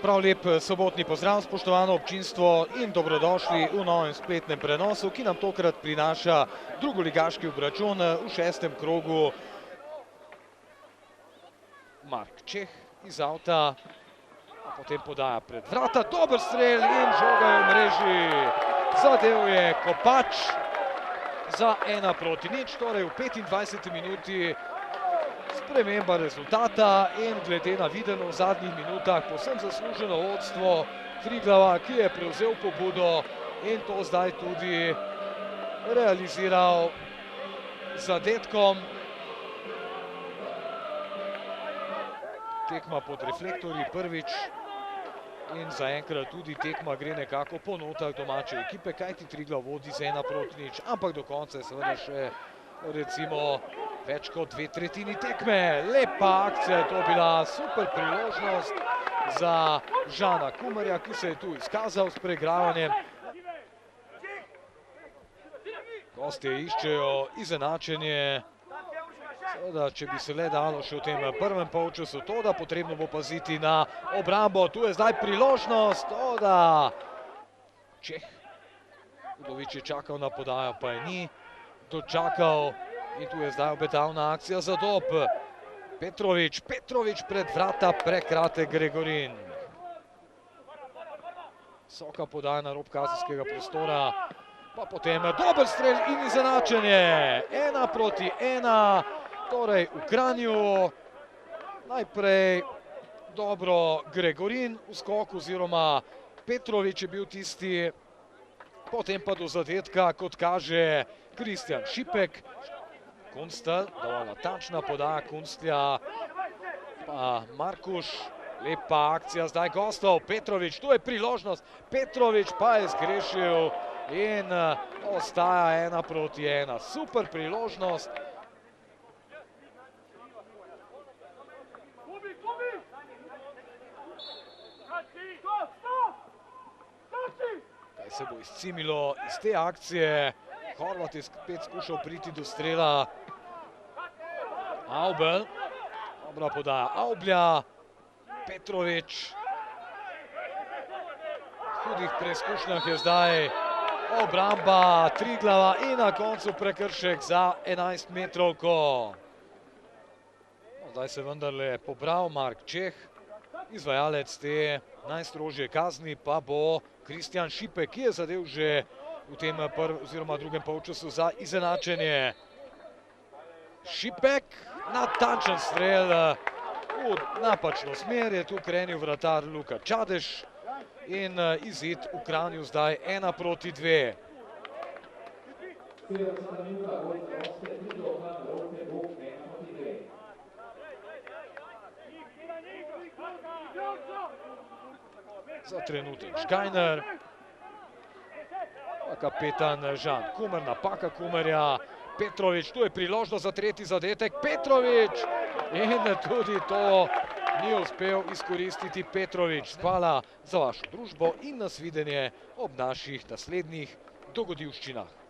Prav lep sobotni pozdrav, spoštovano občinstvo, in dobrodošli v novem spletnem prenosu, ki nam tokrat prinaša drugoligaški obračun v šestem krogu. Mark Čeh iz avta, a potem podaja pred vrata, dober strel in žoga je v mreži. Zadel je Kopač za 1:0, torej v 25. minuti sprememba rezultata in glede na videno v zadnjih minutah povsem zasluženo vodstvo Triglava, ki je prevzel pobudo in to zdaj tudi realiziral z zadetkom. Tekma pod reflektorji prvič in zaenkrat tudi tekma gre nekako po notah domače ekipe, kajti Triglav vodi z 1:0, ampak do konca je seveda še recimo več kot 2/3 tekme. Lepa akcija je to bila, super priložnost za Žana Kumarja, ki se je tu izkazal s preigravanjem. Gostje iščejo izenačenje. Seveda, če bi se le dalo še v tem prvem polčasu, toda potrebno bo paziti na obrambo. Tu je zdaj priložnost, toda Čeh. Udovič je čakal na podajo, pa je ni dočakal. In tu je zdaj obetavna akcija za Dob. Petrovič pred vrata, prekratek Gregorin. Visoka podaja na rob kazenskega prostora, pa potem dober strel in izenačenje. 1:1, torej v Kranju. Najprej dobro Gregorin v skoku, oziroma Petrovič je bil tisti, potem pa do zadetka, kot kaže, Kristjan Šipek. Kunstelj, dovolj natančna podaja Kunstlja, pa Markuš, lepa akcija zdaj gostov, Petrovič, tu je priložnost, Petrovič pa je zgrešil in ostaja 1:1, super priložnost. Kaj se bo izcimilo iz te akcije? Horvat je spet skušal priti do strela. Avbel, dobra podaja Avblja, Petrovič. V hudih preizkušnjah je zdaj obramba Triglava in na koncu prekršek za 11-metrovko. Zdaj se vendarle pobral Mark Čeh, izvajalec te najstrožje kazni pa bo Kristjan Šipek, ki je zadev že v tem drugem polčasu za izenačenje. Šipek, natančen strel v napačno smer, je tu krenil vratar Luka Čadež in izid v Kranju zdaj 1:2. Za trenutek Škajner. Kapetan Žan Kumer, napaka Kumerja. Petrovič, tu je priložnost za tretji zadetek. Petrovič in tudi to ni uspel izkoristiti Petrovič. Hvala za vašo družbo in nasvidenje ob naših naslednjih dogodivščinah.